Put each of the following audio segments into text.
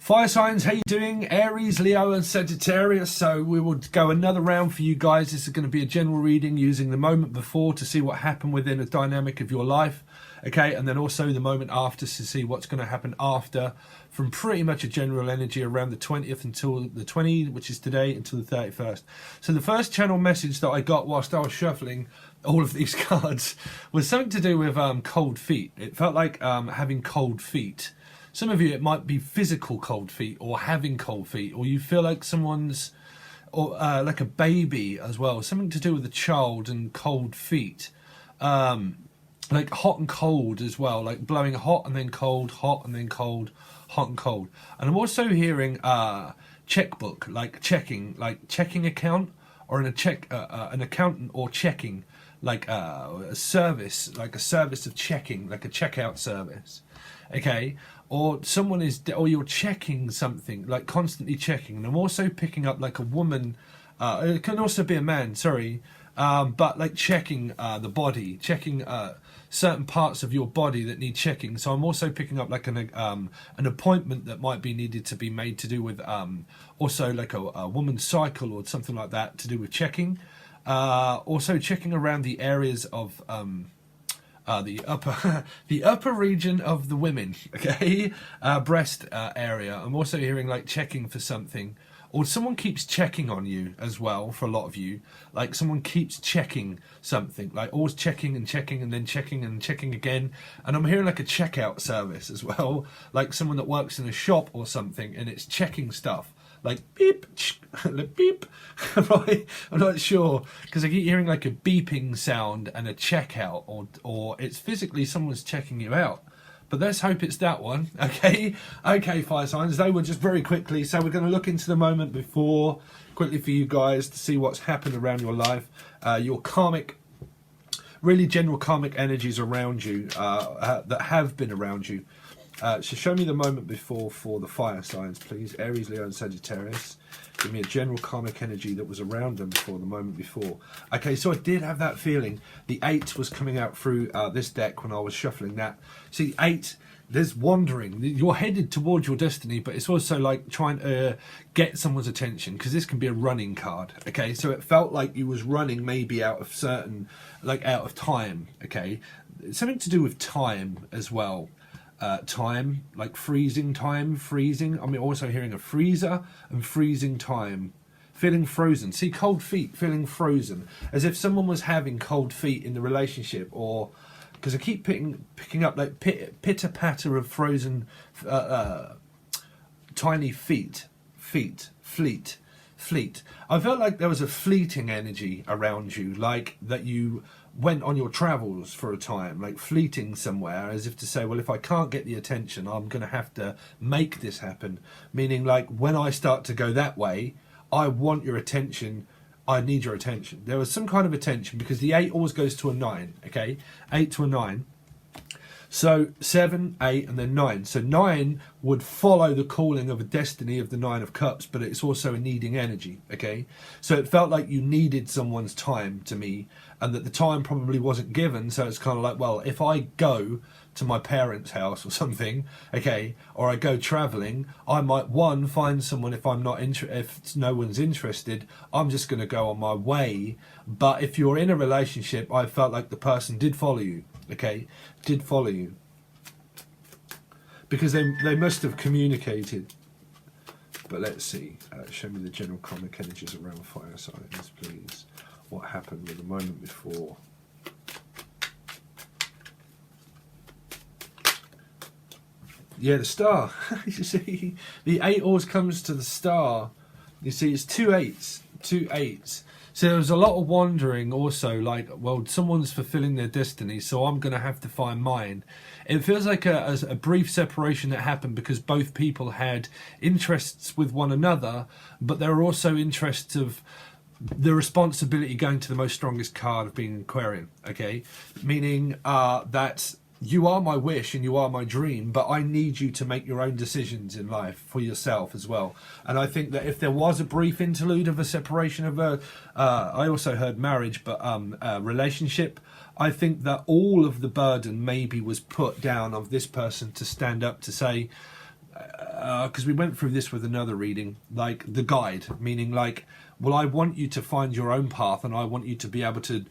Fire signs, how you doing? Aries, Leo and Sagittarius. So we will go another round for you guys. This is going to be a general reading using the moment before to see what happened within a dynamic of your life. Okay, and then also the moment after to see what's going to happen after, from pretty much a general energy around the 20th until the 20th, which is today, until the 31st. So the first channel message that I got whilst I was shuffling all of these cards was something to do with cold feet. It felt like having cold feet. Some of you, it might be physical cold feet or having cold feet, or you feel like someone's, or like a baby as well. Something to do with a child and cold feet. Like hot and cold as well, like blowing hot and then cold, hot and then cold, hot and cold. And I'm also hearing checkbook, like checking account, or an accountant, or checking, like a service of checking, like a checkout service. Okay, or someone is, or you're checking something, like constantly checking. And I'm also picking up like a woman, it can also be a man, sorry, but like checking the body, checking certain parts of your body that need checking. So I'm also picking up like an appointment that might be needed to be made to do with also like a woman's cycle or something like that, to do with checking. Also checking around the areas of the upper region of the women, okay, breast area. I'm also hearing like checking for something, or someone keeps checking on you as well. For a lot of you, like someone keeps checking something, like always checking and checking and then checking and checking again. And I'm hearing like a checkout service as well, like someone that works in a shop or something, and it's checking stuff. Like beep, like beep, right? I'm not sure, because I keep hearing like a beeping sound and a checkout, or it's physically someone's checking you out. But let's hope it's that one, okay? Okay, fire signs, they were just very quickly. So we're going to look into the moment before quickly for you guys to see what's happened around your life, your karmic, really general karmic energies around you, that have been around you. So show me the moment before for the fire signs, please. Aries, Leo and Sagittarius. Give me a general karmic energy that was around them before the moment before. Okay, so I did have that feeling. The 8 was coming out through this deck when I was shuffling that. See, 8, there's wandering. You're headed towards your destiny, but it's also like trying to get someone's attention, because this can be a running card. Okay, so it felt like you was running maybe out of certain, like out of time. Okay, something to do with time as well. Time, like freezing time, freezing. I'm also hearing a freezer and freezing time. Feeling frozen. See, cold feet, feeling frozen. As if someone was having cold feet in the relationship, or because I keep picking up like pitter patter of frozen tiny feet. I felt like there was a fleeting energy around you, like that you went on your travels for a time, like fleeting somewhere, as if to say, well, if I can't get the attention, I'm going to have to make this happen. Meaning, like, when I start to go that way, I want your attention, I need your attention. There was some kind of attention, because the 8 always goes to a 9, okay? 8 to a 9. So 7, 8 and then 9. So 9 would follow the calling of a destiny of the 9 of Cups, but it's also a needing energy, okay? So it felt like you needed someone's time to me, and that the time probably wasn't given. So it's kind of like, well, if I go to my parents' house or something, okay, or I go traveling, I might, one, find someone. If I'm not if no one's interested, I'm just going to go on my way. But if you're in a relationship, I felt like the person did follow you. Okay, did follow you, because they must have communicated. But let's see, show me the general karmic energies around fire signs, please. What happened with the moment before? Yeah, the star. You see, the 8 always comes to the star. You see, it's 2 8s, 2 8s. So there was a lot of wandering also, like, well, someone's fulfilling their destiny, so I'm going to have to find mine. It feels like a brief separation that happened because both people had interests with one another, but there are also interests of the responsibility going to the most strongest card of being Aquarian, okay? Meaning that you are my wish and you are my dream, but I need you to make your own decisions in life for yourself as well. And I think that if there was a brief interlude of a separation of I also heard marriage, but relationship, I think that all of the burden maybe was put down of this person to stand up to say, because we went through this with another reading, like the guide, meaning like, well, I want you to find your own path, and I want you to be able to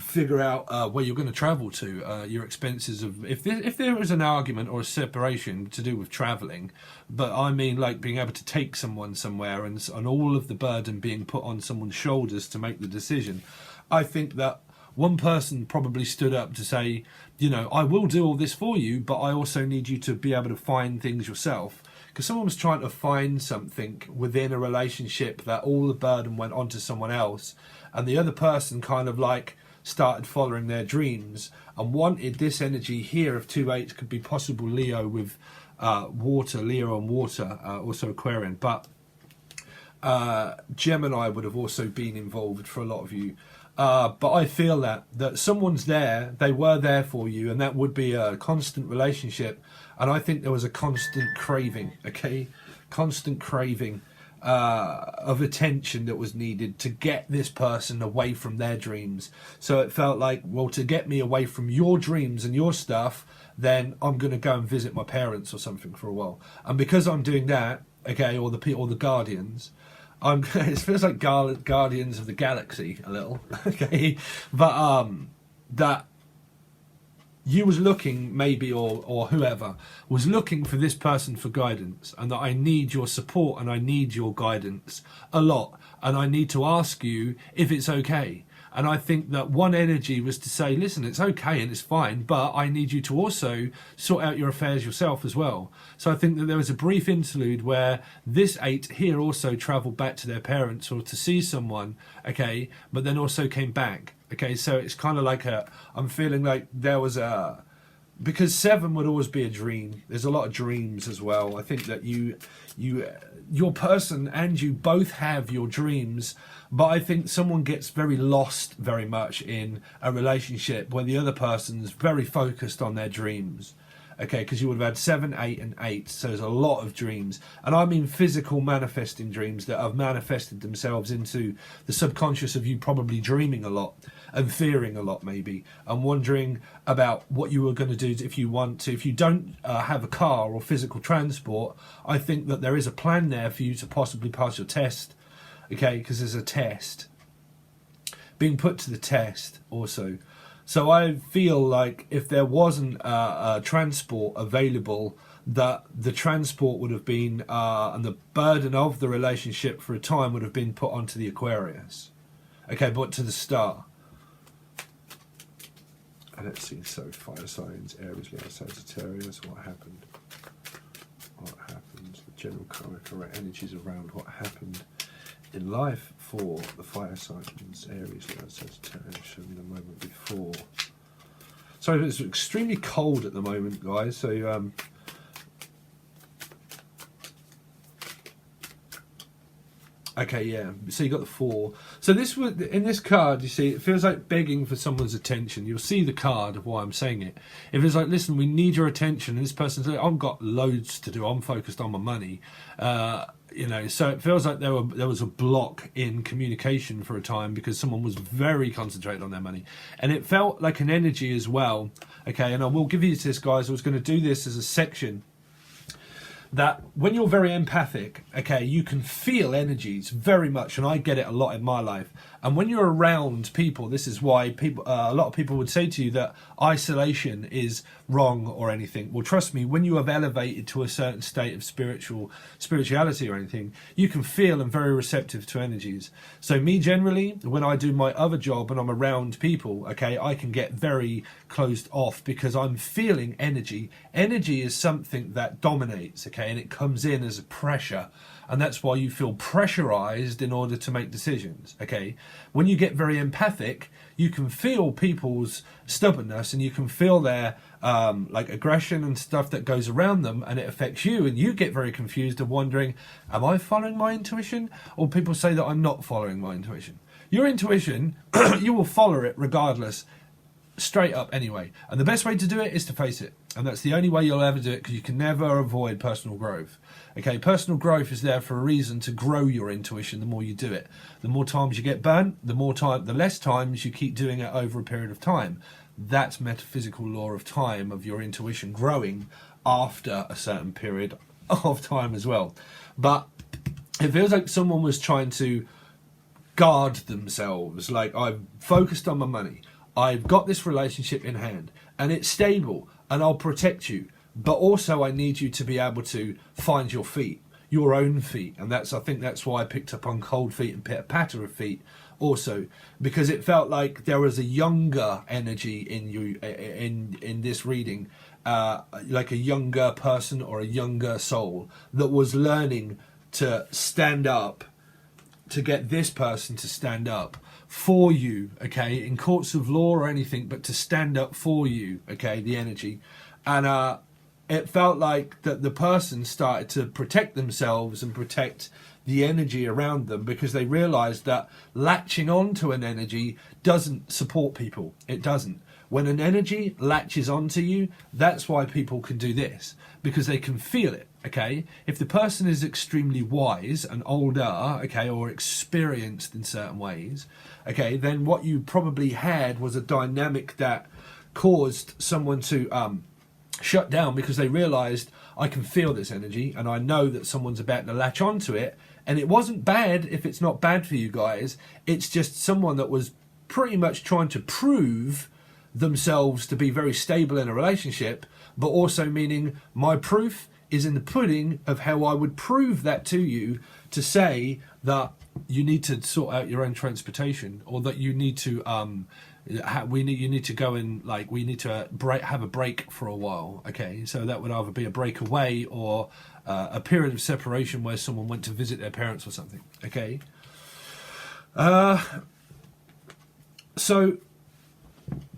figure out where you're going to travel to, your expenses of, if there is an argument or a separation to do with traveling, but I mean like being able to take someone somewhere, and all of the burden being put on someone's shoulders to make the decision. I think that one person probably stood up to say, you know, I will do all this for you, but I also need you to be able to find things yourself. Because someone was trying to find something within a relationship that all the burden went onto someone else, and the other person kind of like started following their dreams and wanted this energy here of 2/8 could be possible Leo with water, Leo and water, also Aquarian, but Gemini would have also been involved for a lot of you. But I feel that someone's there, they were there for you, and that would be a constant relationship. And I think there was a constant craving, okay? Constant craving of attention that was needed to get this person away from their dreams. So it felt like, well, to get me away from your dreams and your stuff, then I'm going to go and visit my parents or something for a while. And because I'm doing that, okay, or the guardians, it feels like Guardians of the Galaxy a little, okay? But that you was looking, maybe, or whoever was looking for this person for guidance, and that I need your support and I need your guidance a lot, and I need to ask you if it's okay. And I think that one energy was to say, listen, it's okay and it's fine, but I need you to also sort out your affairs yourself as well. So I think that there was a brief interlude where this 8 here also travelled back to their parents or to see someone, okay, but then also came back. Okay, so it's kind of like I'm feeling like there was because 7 would always be a dream. There's a lot of dreams as well. I think that your person and you both have your dreams, but I think someone gets very lost very much in a relationship where the other person's very focused on their dreams. Okay, because you would have had 7, 8 and 8, so there's a lot of dreams, and I mean physical manifesting dreams that have manifested themselves into the subconscious of you probably dreaming a lot and fearing a lot maybe, and wondering about what you were going to do if you want to. If you don't have a car or physical transport, I think that there is a plan there for you to possibly pass your test, okay, because there's a test being put to the test also. So I feel like if there wasn't a transport available, that the transport would have been, and the burden of the relationship for a time would have been put onto the Aquarius. Okay, but to the star. And let's see, so fire signs, Aries, Leo, Sagittarius, what happened? What happened? The general karmic energies around what happened in life for the fire signs, Aries, Leo, Sagittarius, show me the moment before. So it's extremely cold at the moment, guys, so okay, yeah, so you got the 4. So this was, in this card, you see, it feels like begging for someone's attention. You'll see the card of why I'm saying it. If it's like, listen, we need your attention, and this person's like, I've got loads to do, I'm focused on my money, you know, so it feels like there was a block in communication for a time because someone was very concentrated on their money, and it felt like an energy as well. Okay, and I will give you this, guys. I was going to do this as a section. That when you're very empathic, okay, you can feel energies very much, and I get it a lot in my life. And when you're around people, this is why people, a lot of people would say to you that isolation is wrong or anything. Well, trust me, when you have elevated to a certain state of spirituality or anything, you can feel and very receptive to energies. So me generally, when I do my other job and I'm around people, okay, I can get very closed off because I'm feeling energy. Energy is something that dominates, okay, and it comes in as a pressure. And that's why you feel pressurized in order to make decisions, okay? When you get very empathic, you can feel people's stubbornness and you can feel their like aggression and stuff that goes around them, and it affects you, and you get very confused and wondering, am I following my intuition? Or people say that I'm not following my intuition. Your intuition, you will follow it regardless, straight up anyway. And the best way to do it is to face it. And that's the only way you'll ever do it, because you can never avoid personal growth. Okay, personal growth is there for a reason, to grow your intuition. The more you do it, the more times you get burnt, the less times you keep doing it over a period of time. That's metaphysical law of time, of your intuition growing after a certain period of time as well. But it feels like someone was trying to guard themselves. Like, I've focused on my money, I've got this relationship in hand, and it's stable, and I'll protect you. But also I need you to be able to find your feet, your own feet. And I think that's why I picked up on cold feet and pitter of feet also, because it felt like there was a younger energy in you in this reading, like a younger person or a younger soul that was learning to stand up, to get this person to stand up for you, okay, in courts of law or anything, but to stand up for you, okay, the energy. And it felt like that the person started to protect themselves and protect the energy around them, because they realized that latching onto an energy doesn't support people. It doesn't. When an energy latches onto you, that's why people can do this, because they can feel it, okay? If the person is extremely wise and older, okay, or experienced in certain ways, okay, then what you probably had was a dynamic that caused someone to shut down, because they realized, I can feel this energy and I know that someone's about to latch onto it. And it wasn't bad if it's not bad for you guys. It's just someone that was pretty much trying to prove themselves to be very stable in a relationship, but also meaning my proof is in the pudding of how I would prove that to you, to say that you need to sort out your own transportation, or that you need to you need to go in, like, we need to have a break for a while, okay? So that would either be a break away or a period of separation where someone went to visit their parents or something, okay? So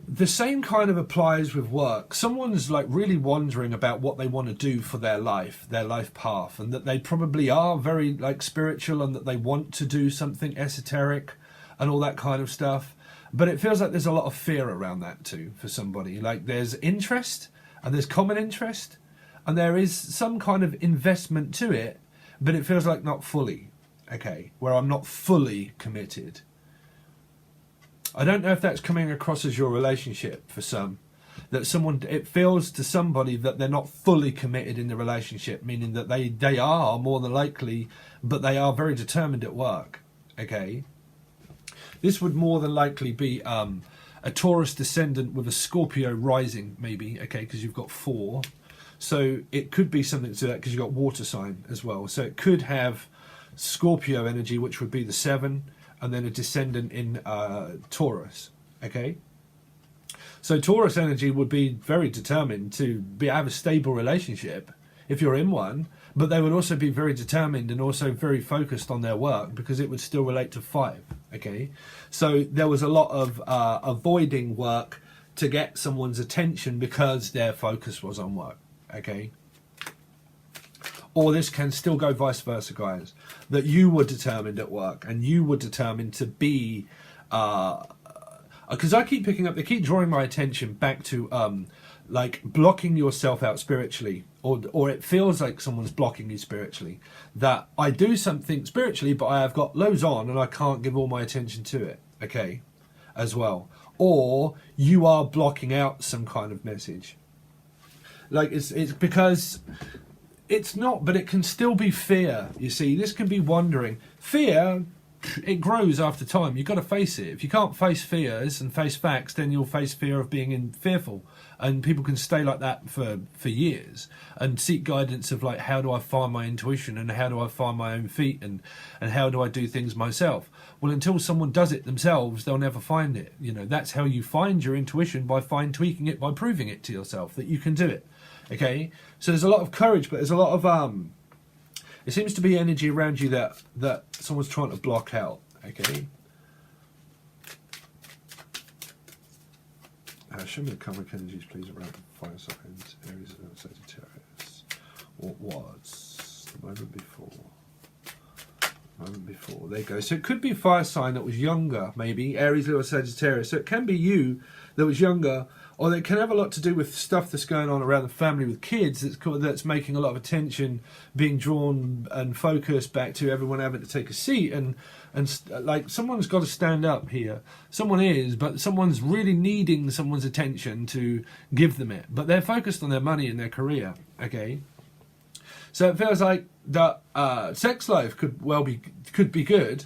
the same kind of applies with work. Someone's like really wondering about what they want to do for their life path, and that they probably are very like spiritual, and that they want to do something esoteric and all that kind of stuff. But it feels like there's a lot of fear around that too for somebody. Like, there's interest, and there's common interest, and there is some kind of investment to it, but it feels like not fully, okay, where I'm not fully committed. I don't know if that's coming across as your relationship for some, that someone, it feels to somebody that they're not fully committed in the relationship, meaning that they are more than likely, but they are very determined at work, okay? This would more than likely be a Taurus descendant with a Scorpio rising, maybe, okay, because you've got 4. So it could be something to that, because you've got water sign as well. So it could have Scorpio energy, which would be the 7, and then a descendant in Taurus, okay? So Taurus energy would be very determined to have a stable relationship if you're in one, but they would also be very determined and also very focused on their work, because it would still relate to 5, okay? So there was a lot of avoiding work to get someone's attention because their focus was on work, okay? Or this can still go vice versa, guys, that you were determined at work and you were determined to be, because I keep picking up, they keep drawing my attention back to like blocking yourself out spiritually, or it feels like someone's blocking you spiritually, that I do something spiritually but I have got loads on and I can't give all my attention to it, okay, as well. Or you are blocking out some kind of message. Like, it's because it's not, but it can still be fear, you see. This can be wondering. Fear, it grows after time. You've got to face it. If you can't face fears and face facts, then you'll face fear of being fearful. And people can stay like that for years and seek guidance of, like, how do I find my intuition, and how do I find my own feet, and how do I do things myself? Well, until someone does it themselves, they'll never find it. You know, that's how you find your intuition, by fine-tweaking it, by proving it to yourself that you can do it. Okay? So there's a lot of courage, but there's a lot of... it seems to be energy around you that someone's trying to block out. Okay? Show me the karmic energies, please, around fire signs, Aries and Sagittarius. What was the moment before? Moment before. There you go. So it could be a fire sign that was younger, maybe, Aries, Leo, Sagittarius. So it can be you that was younger, or it can have a lot to do with stuff that's going on around the family with kids that's making a lot of attention being drawn and focused back to everyone having to take a seat, and like, someone's got to stand up here. Someone is, but someone's really needing someone's attention to give them it, but they're focused on their money and their career, okay? So it feels like that sex life could be good,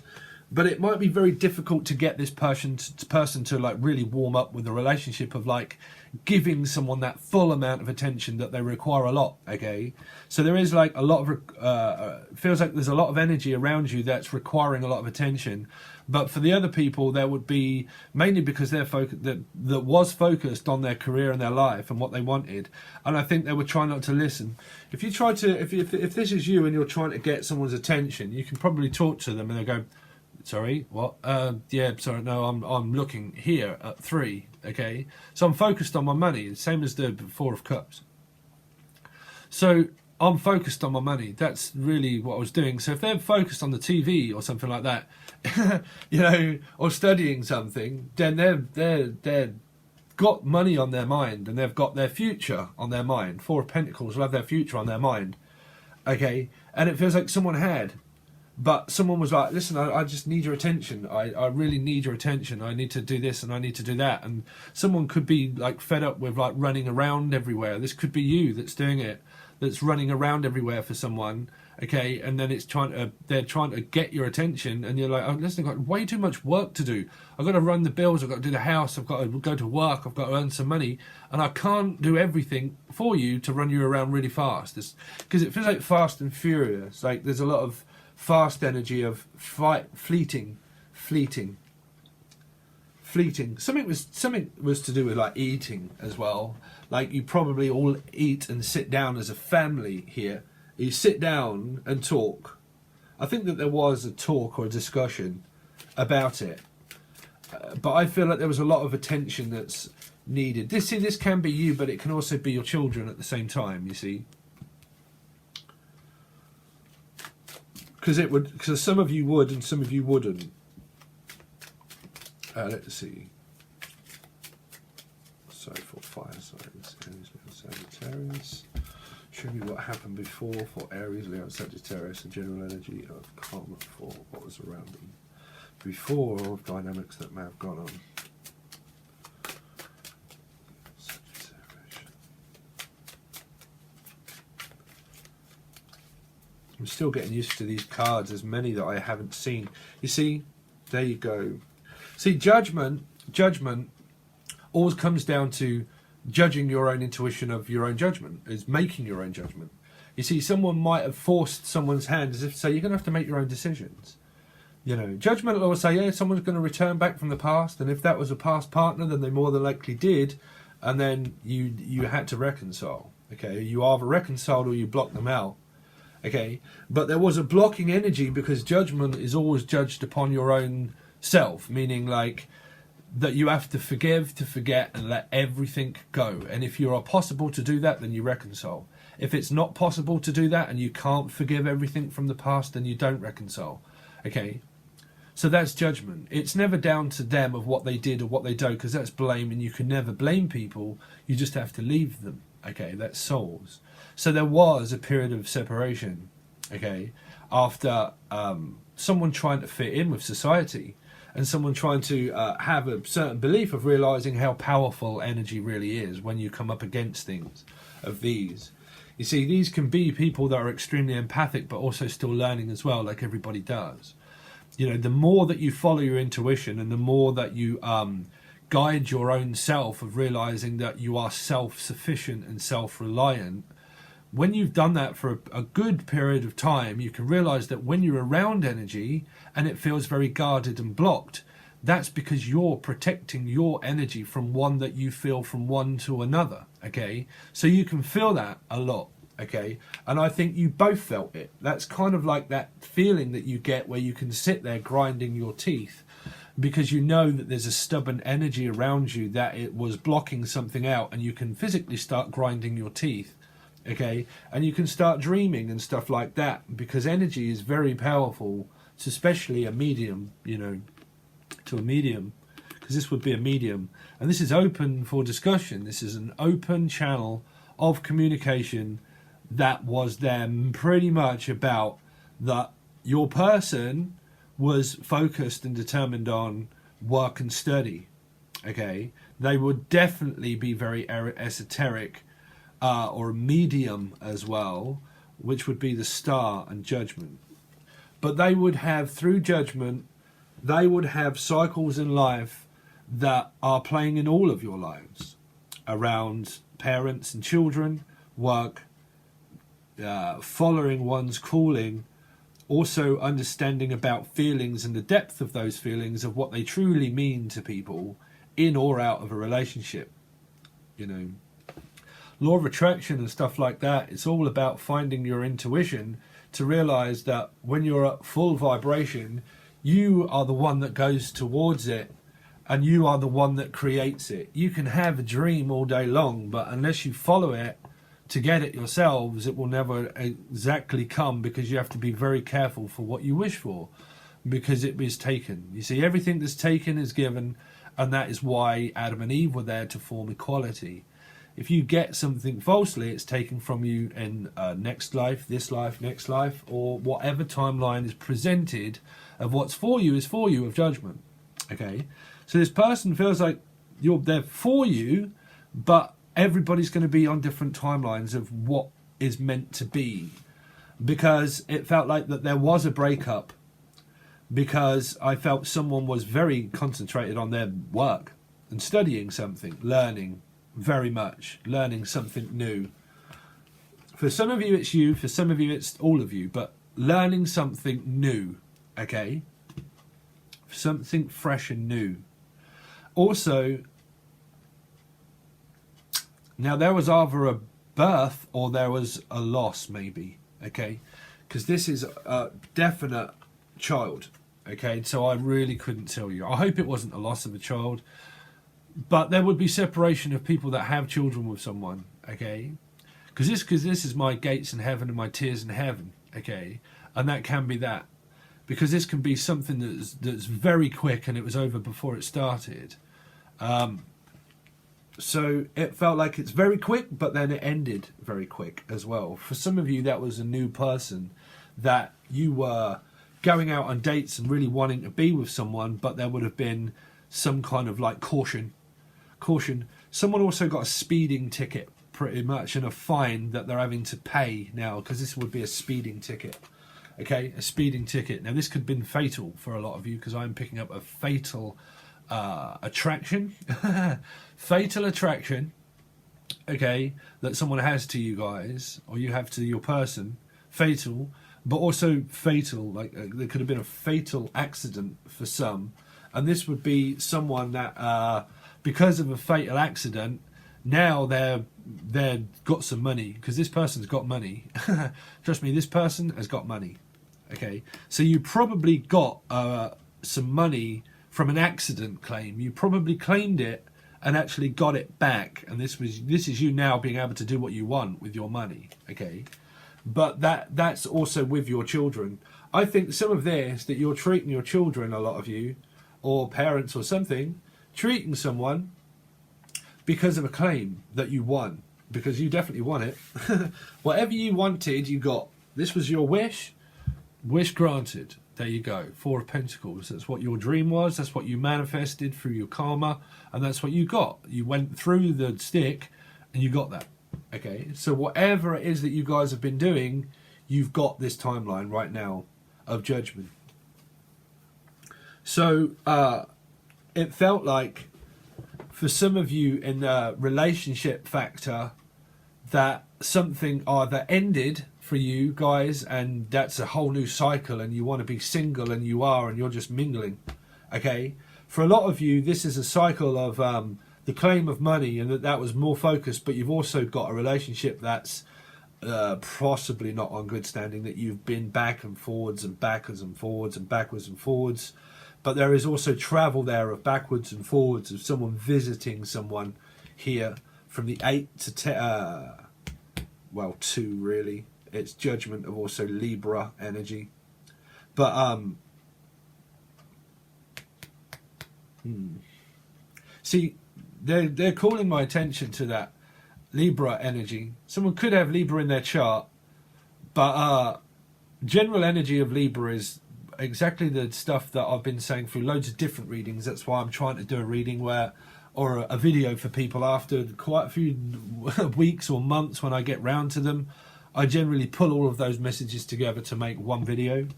but it might be very difficult to get this person to like really warm up with a relationship of like giving someone that full amount of attention that they require a lot. Okay, so there is like a lot of feels like there's a lot of energy around you that's requiring a lot of attention. But for the other people, there would be mainly because they're that was focused on their career and their life and what they wanted, and I think they were trying not to listen. If you try to, if this is you and you're trying to get someone's attention, you can probably talk to them and they go, "Sorry, what? Yeah, sorry, no, I'm looking here at 3. Okay, so I'm focused on my money, same as the 4 of Cups. So I'm focused on my money. That's really what I was doing. So if they're focused on the TV or something like that, you know, or studying something, then they're got money on their mind and they've got their future on their mind. 4 of Pentacles will have their future on their mind. Okay, and it feels like someone had, but someone was like, listen, I just need your attention. I really need your attention. I need to do this and I need to do that. And someone could be like fed up with like running around everywhere. This could be you that's doing it, that's running around everywhere for someone. Okay, and then they're trying to get your attention, and you're like, oh, listen, I've got way too much work to do. I've got to run the bills, I've got to do the house, I've got to go to work, I've got to earn some money, and I can't do everything for you to run you around really fast. Because it feels like fast and furious. Like there's a lot of fast energy of fleeting. Something was to do with like eating as well. Like you probably all eat and sit down as a family here. You sit down and talk. I think that there was a talk or a discussion about it, but I feel like there was a lot of attention that's needed. This can be you, but it can also be your children at the same time. You see, because some of you would and some of you wouldn't. Let's see. So for fire signs, Sagittarius. Show me what happened before for Aries, Leo, Sagittarius, and general energy of karma for what was around them before, of dynamics that may have gone on. I'm still getting used to these cards. There's many that I haven't seen. You see, there you go. See, judgment always comes down to judging your own intuition of your own judgment, is making your own judgment. You see, someone might have forced someone's hand as if to say, you're going to have to make your own decisions. You know, judgment will always say, yeah, someone's going to return back from the past, and if that was a past partner, then they more than likely did, and then you had to reconcile. Okay, you either reconciled or you blocked them out. Okay, but there was a blocking energy because judgment is always judged upon your own self, meaning like that you have to forgive, to forget, and let everything go. And if you are possible to do that, then you reconcile. If it's not possible to do that and you can't forgive everything from the past, then you don't reconcile. Okay, so that's judgment. It's never down to them of what they did or what they do, because that's blame, and you can never blame people. You just have to leave them. Okay, that's souls. So there was a period of separation, okay, after someone trying to fit in with society, and someone trying to have a certain belief of realizing how powerful energy really is when you come up against things of these. You see, these can be people that are extremely empathic, but also still learning as well, like everybody does. You know, the more that you follow your intuition and the more that you guide your own self of realizing that you are self-sufficient and self-reliant, when you've done that for a good period of time, you can realize that when you're around energy and it feels very guarded and blocked, that's because you're protecting your energy from one that you feel from one to another. Okay, so you can feel that a lot. Okay, and I think you both felt it. That's kind of like that feeling that you get where you can sit there grinding your teeth because you know that there's a stubborn energy around you that it was blocking something out, and you can physically start grinding your teeth. Okay, and you can start dreaming and stuff like that because energy is very powerful, especially a medium, you know, to a medium, because this would be a medium, and this is open for discussion. This is an open channel of communication that was then pretty much about that your person was focused and determined on work and study. Okay, they would definitely be very esoteric, or a medium as well, which would be the Star and Judgment. But they would have, through Judgment, they would have cycles in life that are playing in all of your lives around parents and children, work, following one's calling, also understanding about feelings and the depth of those feelings, of what they truly mean to people in or out of a relationship. You know, law of attraction and stuff like that, it's all about finding your intuition to realize that when you're at full vibration, you are the one that goes towards it, and you are the one that creates it. You can have a dream all day long, but unless you follow it to get it yourselves, it will never exactly come, because you have to be very careful for what you wish for, because it is taken. You see, everything that's taken is given, and that is why Adam and Eve were there, to form equality. If you get something falsely, it's taken from you in next life, this life, next life, or whatever timeline is presented of what's for you is for you, of judgment. Okay, so this person feels like you're there for you, but everybody's going to be on different timelines of what is meant to be, because it felt like that there was a breakup, because I felt someone was very concentrated on their work and studying something, learning very much, learning something new. For some of you it's you, for some of you it's all of you, but learning something new, okay? Something fresh and new. Also, now there was either a birth or there was a loss, maybe, okay? Because this is a definite child, okay? So I really couldn't tell you. I hope it wasn't a loss of a child, but there would be separation of people that have children with someone, okay? Because this is my gates in heaven and my tears in heaven, okay? And that can be that. Because this can be something that's very quick, and it was over before it started. So it felt like it's very quick, but then it ended very quick as well. For some of you, that was a new person that you were going out on dates and really wanting to be with someone, but there would have been some kind of like caution. Someone also got a speeding ticket, pretty much, and a fine that they're having to pay now, because this would be a speeding ticket. Okay, a speeding ticket. Now, this could have been fatal for a lot of you, because I'm picking up a fatal attraction. Fatal attraction, okay, that someone has to you guys, or you have to your person. Fatal, but also fatal, like there could have been a fatal accident for some. And this would be someone that, because of a fatal accident, now they've got some money, because this person's got money. Trust me, this person has got money. Okay, so you probably got some money from an accident claim. You probably claimed it and actually got it back, and this is you now being able to do what you want with your money. Okay, but that's also with your children. I think some of this, that you're treating your children, a lot of you, or parents or something, treating someone because of a claim that you won, because you definitely won it. Whatever you wanted, you got. This was your wish. Wish granted. There you go. Four of Pentacles. That's what your dream was. That's what you manifested through your karma, and that's what you got. You went through the stick and you got that. Okay, so whatever it is that you guys have been doing, you've got this timeline right now of judgment. So it felt like for some of you in the relationship factor that something either ended for you guys, and that's a whole new cycle, and you want to be single, and you're just mingling. Okay, for a lot of you, this is a cycle of the claim of money, and that was more focused, but you've also got a relationship that's possibly not on good standing, that you've been back and forwards and backwards and forwards and backwards and forwards. But there is also travel there of backwards and forwards, of someone visiting someone here from the 8 to 10, well, 2 really. It's judgment of also Libra energy. But see, they're calling my attention to that Libra energy. Someone could have Libra in their chart, but general energy of Libra is exactly the stuff that I've been saying through loads of different readings. That's why I'm trying to do a reading or a video for people after quite a few weeks or months when I get round to them. I generally pull all of those messages together to make one video.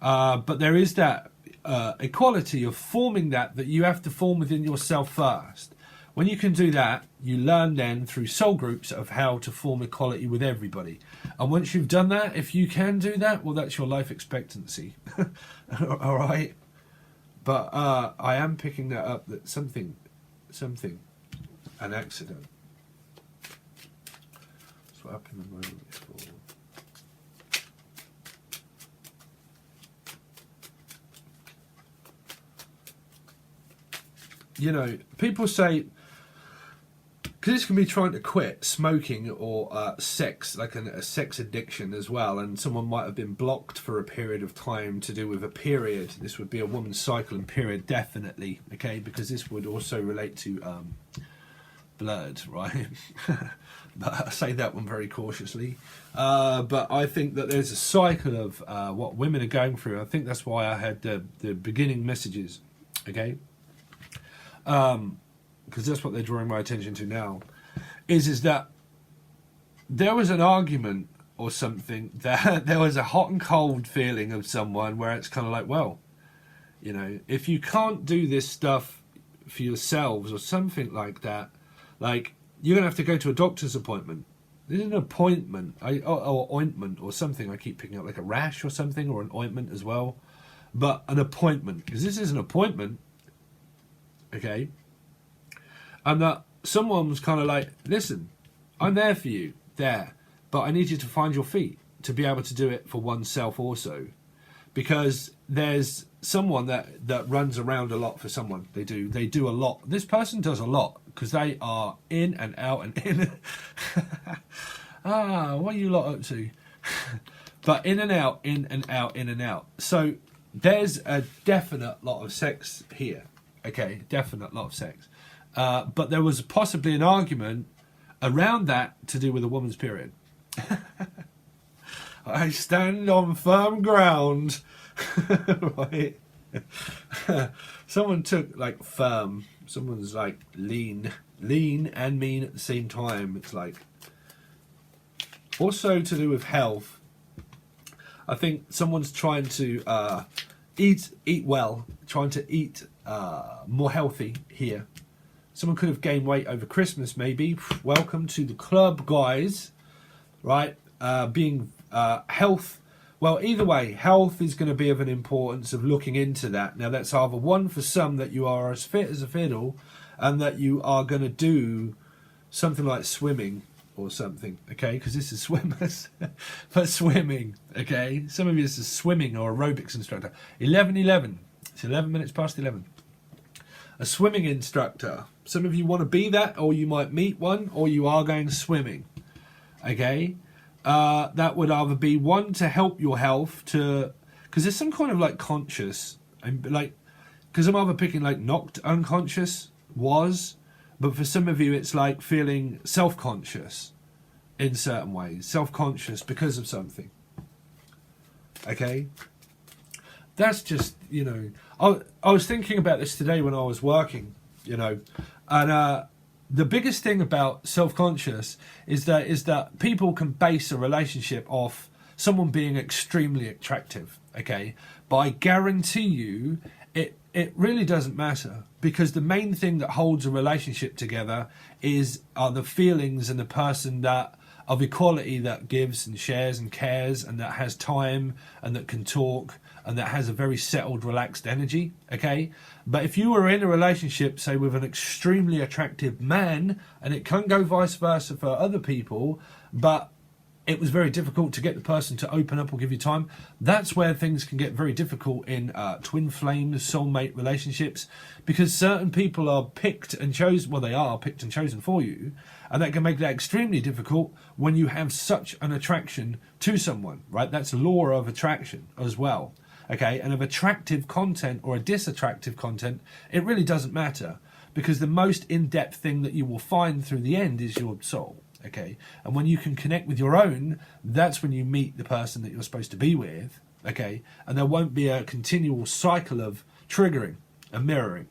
But there is that equality of forming that you have to form within yourself first. When you can do that, you learn then through soul groups of how to form equality with everybody. And once you've done that, if you can do that, well, that's your life expectancy. All right. But I am picking that up, that something, an accident. That's what happened the moment before. You know, people say, because this can be trying to quit smoking or sex, like a sex addiction as well, and someone might have been blocked for a period of time to do with a period. This would be a woman's cycle and period, definitely, okay, because this would also relate to blood, right? But I say that one very cautiously. But I think that there's a cycle of what women are going through. I think that's why I had the beginning messages, okay? Because that's what they're drawing my attention to now, is that there was an argument or something, that there was a hot and cold feeling of someone where it's kind of like, well, you know, if you can't do this stuff for yourselves or something like that, like, you're going to have to go to a doctor's appointment. This is an appointment, or ointment or something. I keep picking up like a rash or something, or an ointment as well. But an appointment, because this is an appointment, okay? And that someone was kind of like, listen, I'm there for you, there, but I need you to find your feet to be able to do it for oneself also. Because there's someone that runs around a lot for someone. They do a lot. This person does a lot because they are in and out and in. What are you lot up to? But in and out, in and out, in and out. So there's a definite lot of sex here. Okay, definite lot of sex. But there was possibly an argument around that to do with a woman's period. I stand on firm ground. Right? Someone took like firm. Someone's like lean and mean at the same time. It's like also to do with health. I think someone's trying to eat well, trying to eat more healthy here. Someone could have gained weight over Christmas, maybe. Welcome to the club, guys. Right? Being health. Well, either way, health is going to be of an importance of looking into that. Now, that's either one for some that you are as fit as a fiddle, and that you are going to do something like swimming or something, okay? Because this is swimmers, but swimming, okay? Some of you, this is swimming or aerobics instructor. 11:11. It's 11 minutes past 11. A swimming instructor. Some of you want to be that, or you might meet one, or you are going swimming, okay? That would either be one to help your health, to because there's some kind of like conscious, and like, because I'm either picking like knocked unconscious was, but for some of you it's like feeling self-conscious in certain ways, self-conscious because of something. Okay, that's just, you know, I was thinking about this today when I was working, you know, and the biggest thing about self-conscious is that people can base a relationship off someone being extremely attractive, okay? But I guarantee you it really doesn't matter, because the main thing that holds a relationship together are the feelings and the person that of equality that gives and shares and cares and that has time and that can talk and that has a very settled, relaxed energy, okay? But if you were in a relationship, say, with an extremely attractive man, and it can go vice versa for other people, but it was very difficult to get the person to open up or give you time, that's where things can get very difficult in twin flame, soulmate relationships, because certain people are picked and chosen, well, they are picked and chosen for you, and that can make that extremely difficult when you have such an attraction to someone, right? That's law of attraction as well. Okay, and of attractive content or a disattractive content, it really doesn't matter, because the most in-depth thing that you will find through the end is your soul, okay? And when you can connect with your own, that's when you meet the person that you're supposed to be with, okay? And there won't be a continual cycle of triggering and mirroring.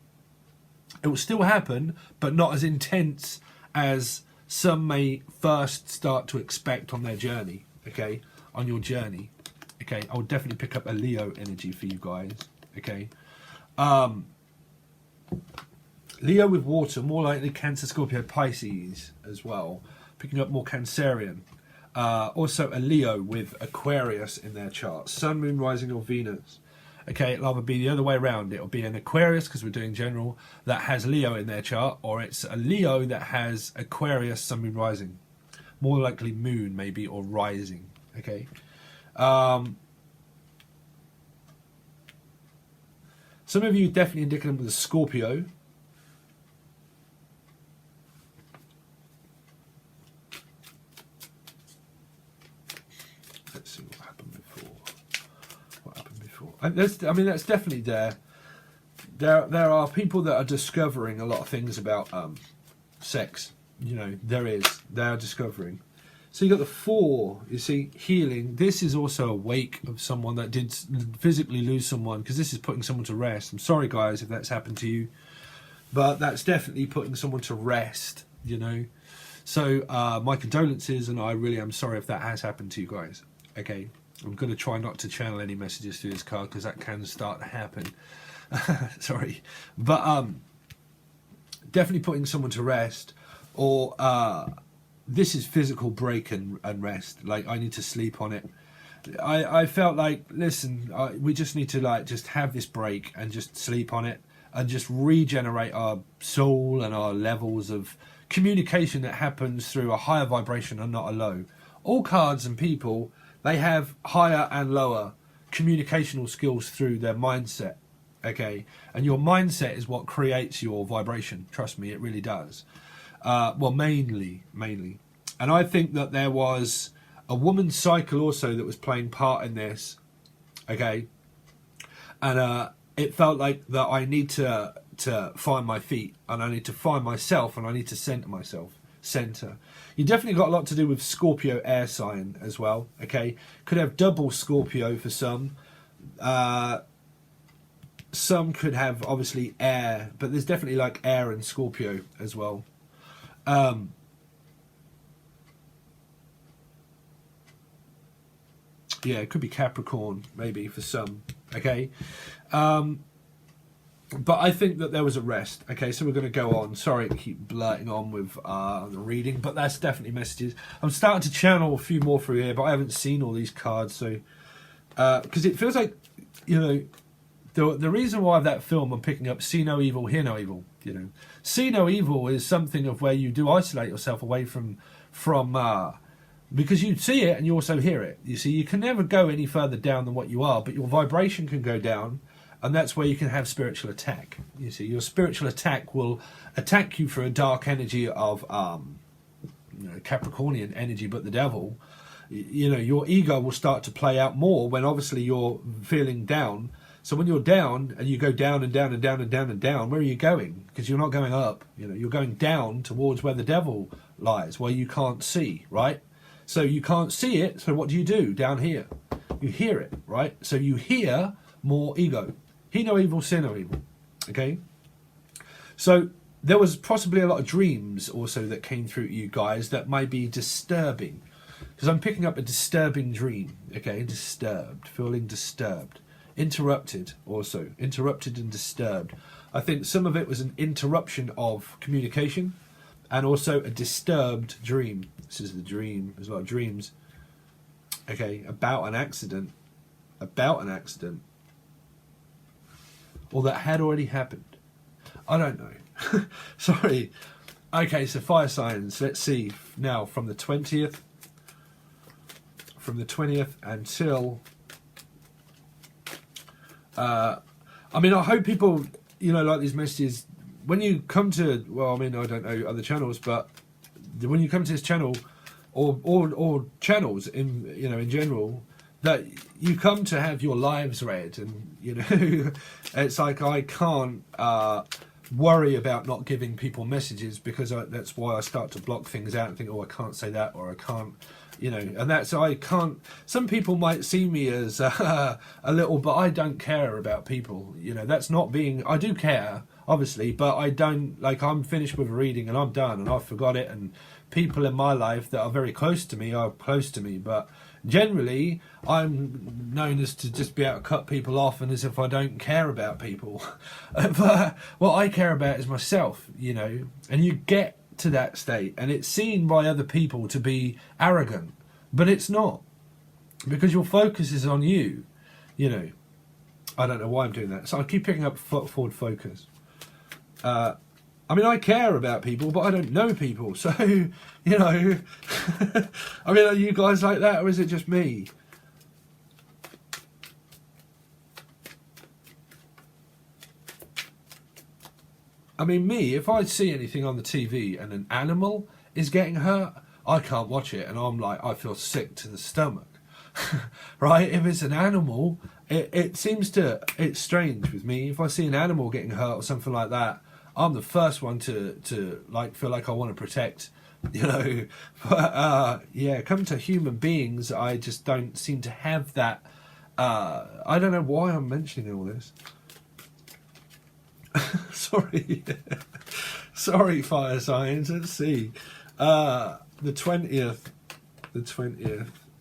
It will still happen, but not as intense as some may first start to expect on their journey, okay, on your journey. Okay, I would definitely pick up a Leo energy for you guys. Okay, Leo with water, more likely Cancer, Scorpio, Pisces as well. Picking up more Cancerian. Also a Leo with Aquarius in their chart. Sun, Moon, Rising or Venus. Okay, it'll either be the other way around. It'll be an Aquarius, because we're doing general, that has Leo in their chart. Or it's a Leo that has Aquarius, Sun, Moon, Rising. More likely Moon, maybe, or Rising. Okay. Some of you definitely indicative with a Scorpio. Let's see what happened before. What happened before? I mean, that's definitely there. There are people that are discovering a lot of things about sex. You know, they are discovering. So you got the 4, you see, healing. This is also a wake of someone that did physically lose someone, because this is putting someone to rest. I'm sorry, guys, if that's happened to you, but that's definitely putting someone to rest, you know. So my condolences, and I really am sorry if that has happened to you guys. Okay, I'm going to try not to channel any messages through this card, because that can start to happen. Sorry, but definitely putting someone to rest, or this is physical break and rest. Like, I need to sleep on it. I felt like, listen, we just need to like just have this break and just sleep on it and just regenerate our soul and our levels of communication that happens through a higher vibration and not a low. All cards and people, they have higher and lower communicational skills through their mindset. Okay, and your mindset is what creates your vibration. Trust me, it really does. Well, mainly. And I think that there was a woman's cycle also that was playing part in this. Okay. And it felt like that I need to find my feet, and I need to find myself, and I need to center myself. You definitely got a lot to do with Scorpio air sign as well. Okay. Could have double Scorpio for some. Some could have obviously air, but there's definitely like air and Scorpio as well. Yeah, it could be Capricorn maybe for some. Okay, but I think that there was a rest. Okay, so we're going to go on. Sorry to keep blurting on with the reading, but that's definitely messages. I'm starting to channel a few more through here, but I haven't seen all these cards, so because it feels like, you know, the reason why that film I'm picking up, see no evil, hear no evil. You know, see no evil is something of where you do isolate yourself away from because you see it and you also hear it. You see, you can never go any further down than what you are, but your vibration can go down, and that's where you can have spiritual attack. You see, your spiritual attack will attack you for a dark energy of you know, Capricornian energy, but the devil. You know, your ego will start to play out more when obviously you're feeling down. So when you're down and you go down and down and down and down and down, where are you going? Because you're not going up. You know, you're going down towards where the devil lies, where you can't see, right? So you can't see it. So what do? Down here, you hear it, right? So you hear more ego. Hear no evil, see no evil. Okay. So there was possibly a lot of dreams also that came through to you guys that might be disturbing, because I'm picking up a disturbing dream. Okay, disturbed, feeling disturbed. Interrupted also. Interrupted and disturbed. I think some of it was an interruption of communication and also a disturbed dream. This is the dream. There's a lot of dreams. Okay, about an accident. About an accident. Or that had already happened. I don't know. Sorry. Okay, so fire signs. Let's see now from the 20th. From the 20th until... I mean, I hope people, you know, like these messages. When you come to, well, I mean, I don't know other channels, but when you come to this channel, or channels in, you know, in general, that you come to have your lives read, and you know, it's like I can't worry about not giving people messages, because that's why I start to block things out and think, oh, I can't say that, or I can't. You know, and that's, I can't, some people might see me as a little, but I don't care about people. You know, that's not being, I do care, obviously, but I don't, like, I'm finished with a reading and I'm done and I've forgot it. And people in my life that are very close to me are close to me, but Generally, I'm known as to just be able to cut people off and as if I don't care about people. But what I care about is myself, you know. And you get to that state and it's seen by other people to be arrogant, but it's not, because your focus is on you, you know. I don't know why I'm doing that. So I keep picking up forward focus. I mean, I care about people, but I don't know people. So, you know, I mean, are you guys like that, or is it just me? I mean, me, if I see anything on the TV and an animal is getting hurt, I can't watch it, and I'm like, I feel sick to the stomach. Right? If it's an animal, it seems to, it's strange with me. If I see an animal getting hurt or something like that, I'm the first one to like feel like I want to protect, you know. But yeah, come to human beings, I just don't seem to have that. I don't know why I'm mentioning all this. Sorry. Sorry, fire signs. Let's see. The 20th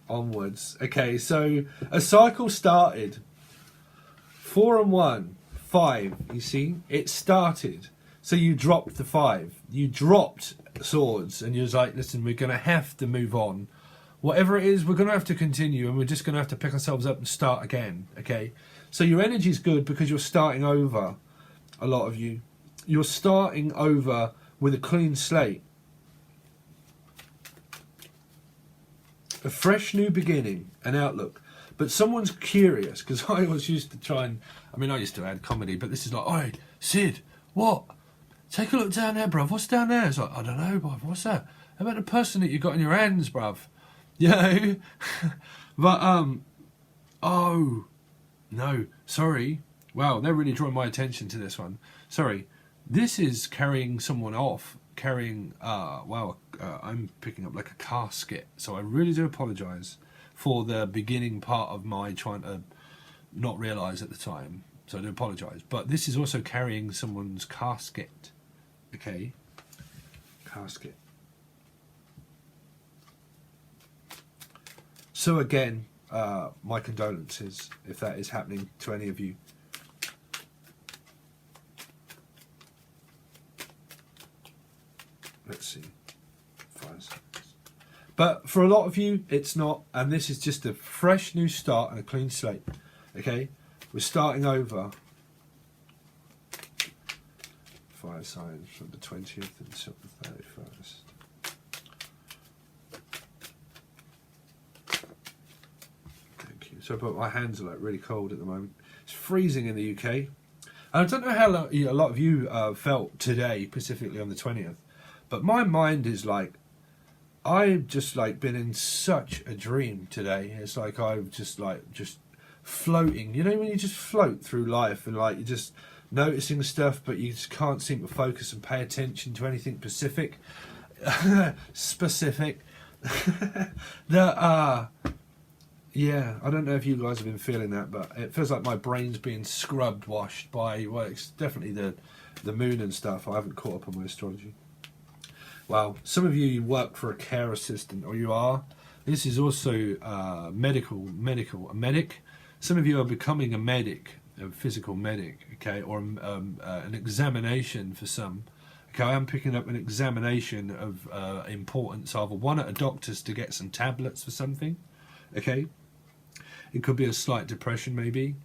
onwards. Okay, so a cycle started. 4 and 1, 5. You see, it started. So you dropped the 5. You dropped swords, and you was like, listen, we're going to have to move on. Whatever it is, we're going to have to continue, and we're just going to have to pick ourselves up and start again. Okay, so your energy's good because you're starting over. A lot of you, you're starting over with a clean slate. A fresh new beginning, an outlook. But someone's curious, because I always used to try and, I mean, I used to add comedy, but this is like, oi, Sid, what? Take a look down there, bruv. What's down there? It's like, I don't know, bruv. What's that? How about the person that you got in your hands, bruv? You know? But, oh, no, sorry. Wow, they're really drawing my attention to this one. Sorry. This is carrying someone off. Carrying, I'm picking up like a casket. So I really do apologise for the beginning part of my trying to not realise at the time. So I do apologise. But this is also carrying someone's casket. Okay? Casket. So again, my condolences if that is happening to any of you. Let's see. 5 seconds. But for a lot of you, it's not. And this is just a fresh new start and a clean slate. Okay? We're starting over. 5 signs from the 20th until the 31st. Thank you. So, but my hands are like really cold at the moment. It's freezing in the UK. And I don't know how a lot of you felt today, specifically on the 20th. But my mind is like, I've just like been in such a dream today. It's like I've just floating. You know when you just float through life and like you're just noticing stuff, but you just can't seem to focus and pay attention to anything specific. Yeah, I don't know if you guys have been feeling that, but it feels like my brain's being scrubbed, washed by, well, it's definitely the moon and stuff. I haven't caught up on my astrology. Well, some of you work for a care assistant, or you are. This is also a medic. Some of you are becoming a medic, a physical medic, okay, or an examination for some. Okay, I am picking up an examination of importance, either one at a doctor's to get some tablets for something, okay. It could be a slight depression maybe,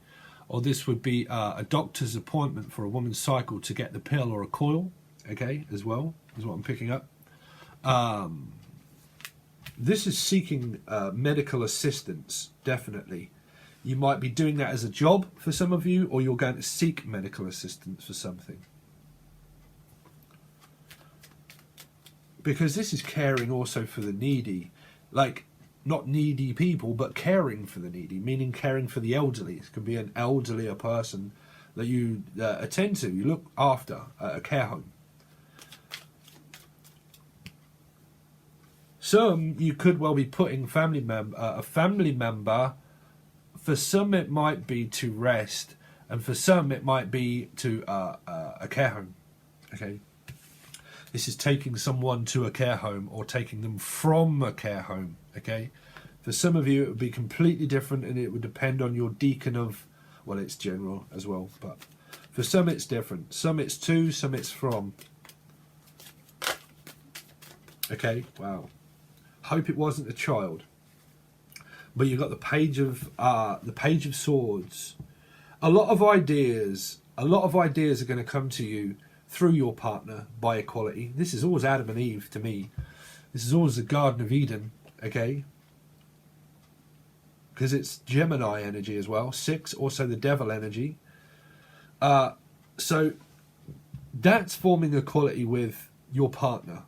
or this would be a doctor's appointment for a woman's cycle to get the pill or a coil, okay, as well, is what I'm picking up. This is seeking medical assistance, definitely. You might be doing that as a job for some of you, or you're going to seek medical assistance for something. Because this is caring also for the needy. Like, not needy people, but caring for the needy, meaning caring for the elderly. It could be an elderlier person that you attend to, you look after at a care home. Some, you could well be putting a family member, for some it might be to rest, and for some it might be to a care home, okay? This is taking someone to a care home or taking them from a care home, okay? For some of you, it would be completely different, and it would depend on your deacon of, well, it's general as well, but for some it's different. Some it's to, some it's from. Okay, wow. Hope it wasn't a child. But you've got the Page of Swords. A lot of ideas are going to come to you through your partner by equality. This is always Adam and Eve to me. This is always the Garden of Eden, okay? Because it's Gemini energy as well. 6, also the devil energy. So that's forming equality with your partner.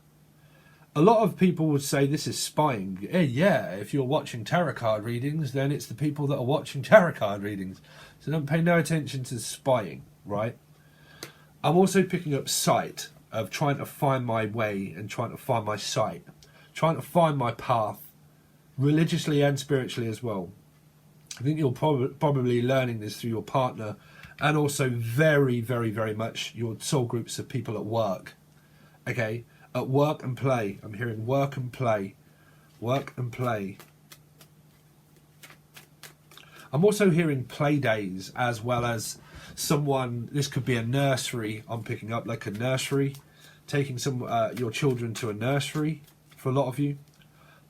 A lot of people would say this is spying. Yeah, if you're watching tarot card readings, then it's the people that are watching tarot card readings. So don't pay no attention to spying, right? I'm also picking up sight of trying to find my way and trying to find my sight. Trying to find my path, religiously and spiritually as well. I think you're probably learning this through your partner, and also very, very, very much your soul groups of people at work. Okay? At work and play. I'm hearing work and play. Work and play. I'm also hearing play days, as well as someone, this could be a nursery, I'm picking up, like a nursery. Taking your children to a nursery for a lot of you.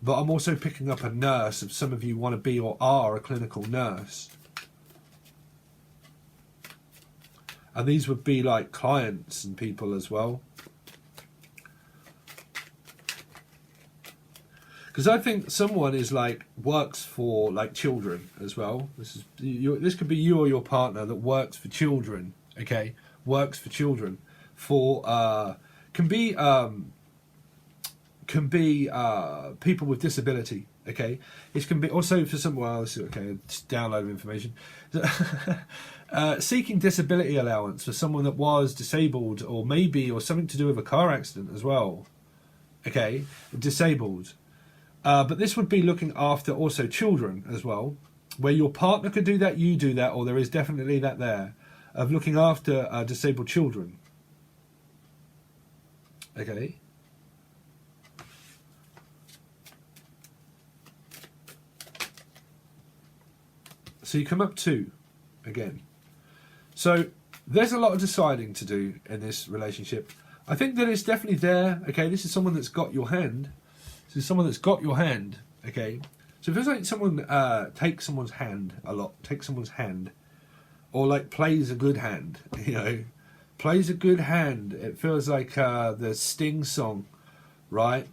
But I'm also picking up a nurse, if some of you want to be or are a clinical nurse. And these would be like clients and people as well. Because I think someone is like, works for like children as well. This could be you or your partner that works for children, okay? Works for children. Can be people with disability, okay? It can be also for someone else, okay, just download information. Seeking disability allowance for someone that was disabled, or something to do with a car accident as well, okay? Disabled. But this would be looking after also children as well, where your partner could do that, you do that, or there is definitely that there, of looking after disabled children. Okay. So you come up 2 again. So there's a lot of deciding to do in this relationship. I think that it's definitely there. Okay, this is someone that's got your hand. This is someone that's got your hand. Okay. So if it's like someone takes someone's hand a lot, takes someone's hand, or like plays a good hand, you know, plays a good hand. It feels like the Sting song, right?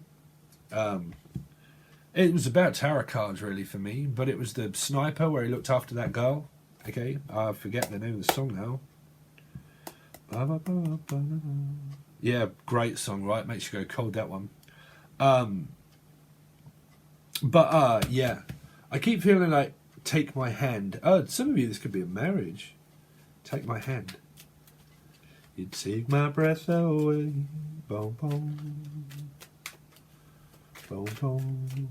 It was about tarot cards really for me, but it was the sniper where he looked after that girl. Okay, I forget the name of the song now. Yeah, great song, right? Makes you go cold, that one. Yeah, I keep feeling like take my hand. Some of you, this could be a marriage. Take my hand. You take my breath away. Boom, boom. Boom, boom.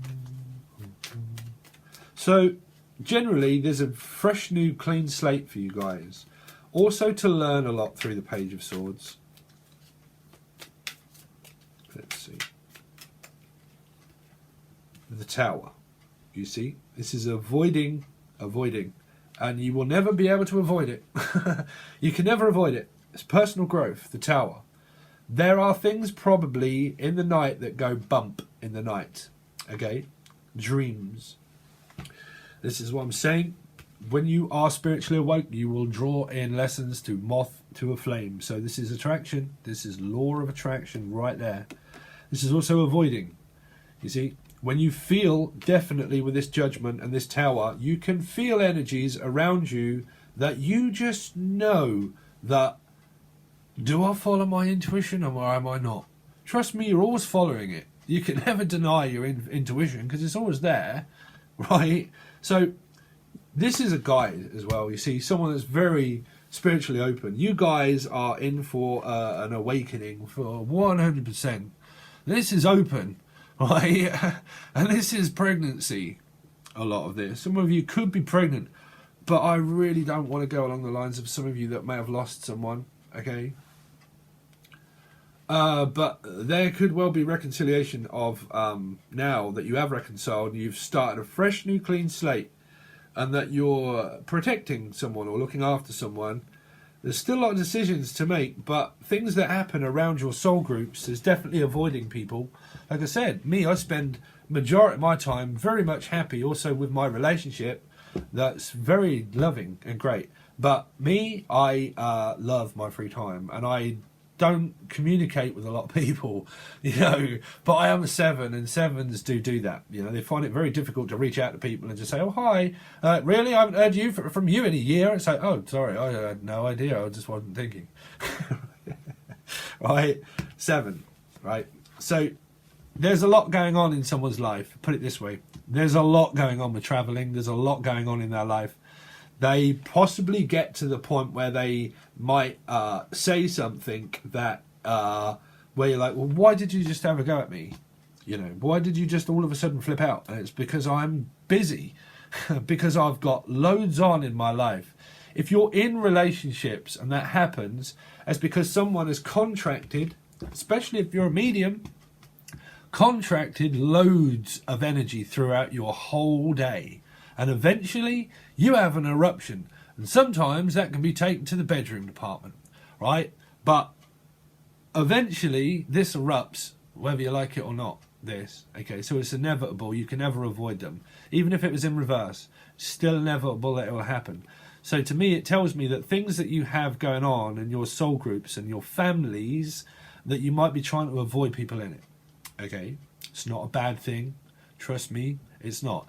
So, generally, there's a fresh, new, clean slate for you guys. Also to learn a lot through the Page of Swords. Let's see. The Tower. You see? This is avoiding. And you will never be able to avoid it. You can never avoid it. It's personal growth. The Tower. There are things probably in the night that go bump in the night. Okay? Dreams. This is what I'm saying. When you are spiritually awoke, you will draw in lessons to moth to a flame. So this is attraction. This is law of attraction right there. This is also avoiding. You see, when you feel, definitely with this judgment and this tower, you can feel energies around you that you just know that, do I follow my intuition or am I not? Trust me, you're always following it. You can never deny your intuition because it's always there, right? So this is a guide as well. You see, someone that's very spiritually open. You guys are in for an awakening for 100%. This is open, right? And this is pregnancy, a lot of this. Some of you could be pregnant, but I really don't want to go along the lines of some of you that may have lost someone, okay? But there could well be reconciliation of now that you have reconciled, you've started a fresh, new, clean slate, and that you're protecting someone or looking after someone. There's still a lot of decisions to make, but things that happen around your soul groups is definitely avoiding people. Like I said, me, I spend majority of my time very much happy also with my relationship. That's very loving and great. But me, I love my free time, and I don't communicate with a lot of people, you know, but I am a 7, and 7s do that. You know, they find it very difficult to reach out to people and just say, oh, hi, really, I haven't heard you from you in a year. It's like, oh, sorry, I had no idea, I just wasn't thinking. Right, 7, right? So there's a lot going on in someone's life, put it this way. There's a lot going on with traveling, there's a lot going on in their life. They possibly get to the point where they might say something that where you're like, well, why did you just have a go at me? You know, why did you just all of a sudden flip out? And it's because I'm busy, because I've got loads on in my life. If you're in relationships and that happens, it's because someone has contracted, especially if you're a medium, contracted loads of energy throughout your whole day. And eventually you have an eruption, and sometimes that can be taken to the bedroom department, right? But eventually this erupts, whether you like it or not, this, okay? So it's inevitable, you can never avoid them. Even if it was in reverse, still inevitable that it will happen. So to me, it tells me that things that you have going on in your soul groups and your families, that you might be trying to avoid people in it, okay? It's not a bad thing, trust me, it's not.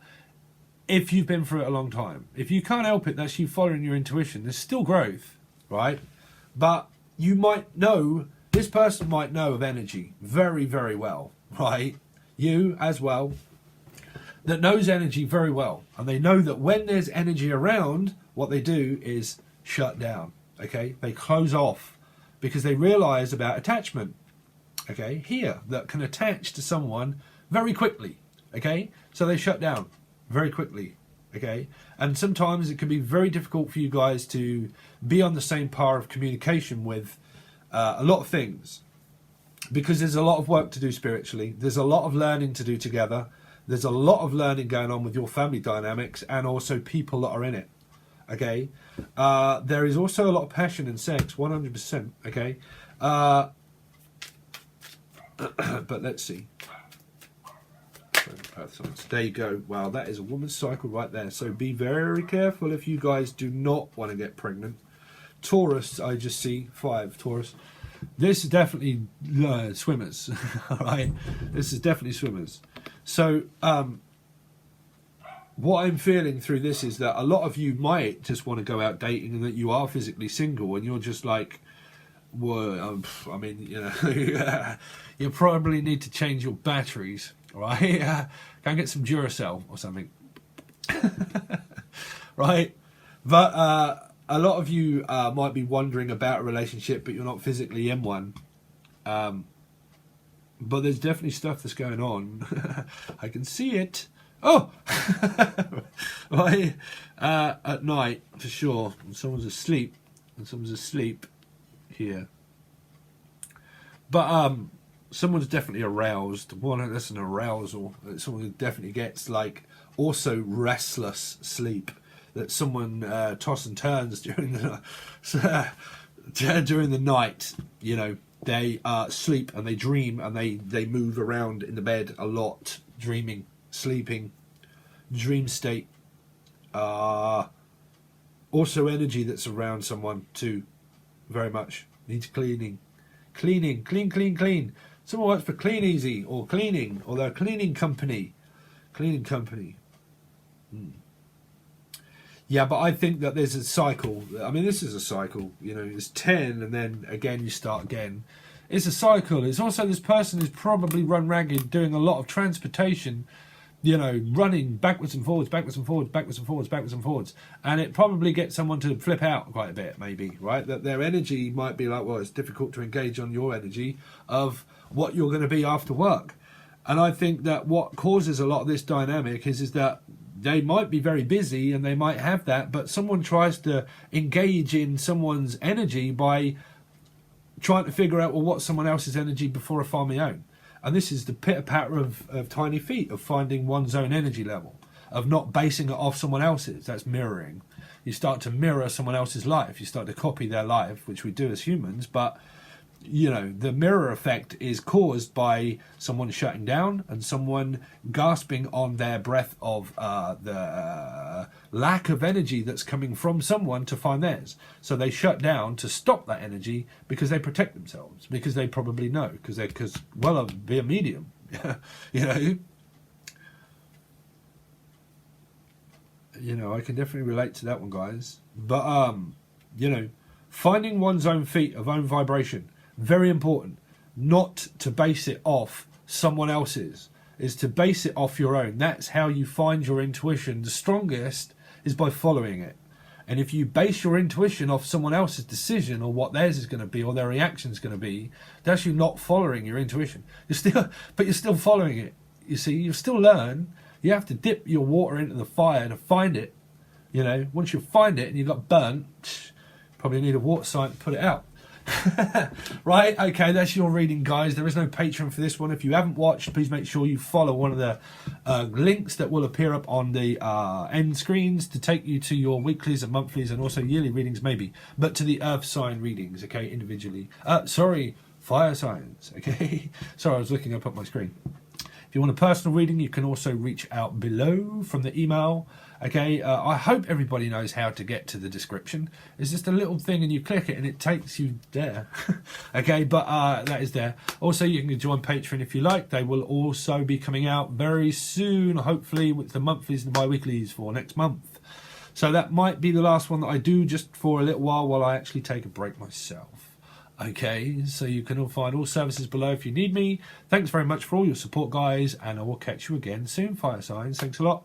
If you've been through it a long time, if you can't help it, that's you following your intuition. There's still growth, right? But you might know, this person might know of energy very, very well, right? You as well, that knows energy very well. And they know that when there's energy around, what they do is shut down, okay? They close off because they realize about attachment, okay? Here, that can attach to someone very quickly, okay? So they shut down very quickly, okay? And sometimes it can be very difficult for you guys to be on the same par of communication with a lot of things, because there's a lot of work to do spiritually, there's a lot of learning to do together, there's a lot of learning going on with your family dynamics and also people that are in it, okay? There is also a lot of passion and sex, 100%, okay? But let's see. There you go. Wow, that is a woman's cycle right there. So be very careful if you guys do not want to get pregnant. Taurus, I just see 5 Taurus. This is definitely swimmers. All right, this is definitely swimmers. So what I'm feeling through this is that a lot of you might just want to go out dating, and that you are physically single, and you're just like, well, I mean, you know, you probably need to change your batteries. Right, go and get some Duracell or something. Right, but a lot of you might be wondering about a relationship, but you're not physically in one. But there's definitely stuff that's going on. I can see it. Oh, right, at night for sure. And someone's asleep, here. But someone's definitely aroused. One, that's an arousal. Someone who definitely gets like also restless sleep. That someone toss and turns during the night. You know, they sleep and they dream and they move around in the bed a lot, dreaming, sleeping, dream state. Also energy that's around someone too, very much needs cleaning. Clean. Someone works for Clean Easy or cleaning, or they're a cleaning company. Yeah, but I think that there's a cycle. I mean, this is a cycle. You know, it's 10, and then again you start again. It's a cycle. It's also this person who's probably run ragged, doing a lot of transportation. You know, running backwards and forwards, and it probably gets someone to flip out quite a bit, maybe, right? That their energy might be like, well, it's difficult to engage on your energy of what you're going to be after work. And I think that what causes a lot of this dynamic is that they might be very busy and they might have that, but someone tries to engage in someone's energy by trying to figure out, well, what's someone else's energy before I find my own. And this is the pitter-patter of tiny feet, of finding one's own energy level, of not basing it off someone else's. That's mirroring. You start to mirror someone else's life. You start to copy their life, which we do as humans. But, you know, the mirror effect is caused by someone shutting down and someone gasping on their breath of the lack of energy that's coming from someone to find theirs. So they shut down to stop that energy because they protect themselves, because they probably know, because well, I'll be a medium, you know. You know, I can definitely relate to that one, guys. But, you know, finding one's own feet, of own vibration, very important. Not to base it off someone else's, is to base it off your own. That's how you find your intuition. The strongest is by following it. And if you base your intuition off someone else's decision or what theirs is going to be or their reaction is going to be, that's you not following your intuition. You're still following it. You see, you still learn. You have to dip your water into the fire to find it. You know, once you find it and you got burnt, probably need a water sign to put it out. Right, okay, that's your reading, guys. There is no Patreon for this one. If you haven't watched, please make sure you follow one of the links that will appear up on the end screens to take you to your weeklies and monthlies and also yearly readings, maybe, but to the earth sign readings, okay, individually. Sorry, fire signs, okay. Sorry, I was looking up at my screen. If you want a personal reading, you can also reach out below from the email. Okay, I hope everybody knows how to get to the description. It's just a little thing and you click it and it takes you there. Okay, but that is there. Also, you can join Patreon if you like. They will also be coming out very soon, hopefully, with the monthlies and bi-weeklies for next month. So that might be the last one that I do just for a little while I actually take a break myself. Okay, so you can all find all services below if you need me. Thanks very much for all your support, guys, and I will catch you again soon, fire signs. Thanks a lot.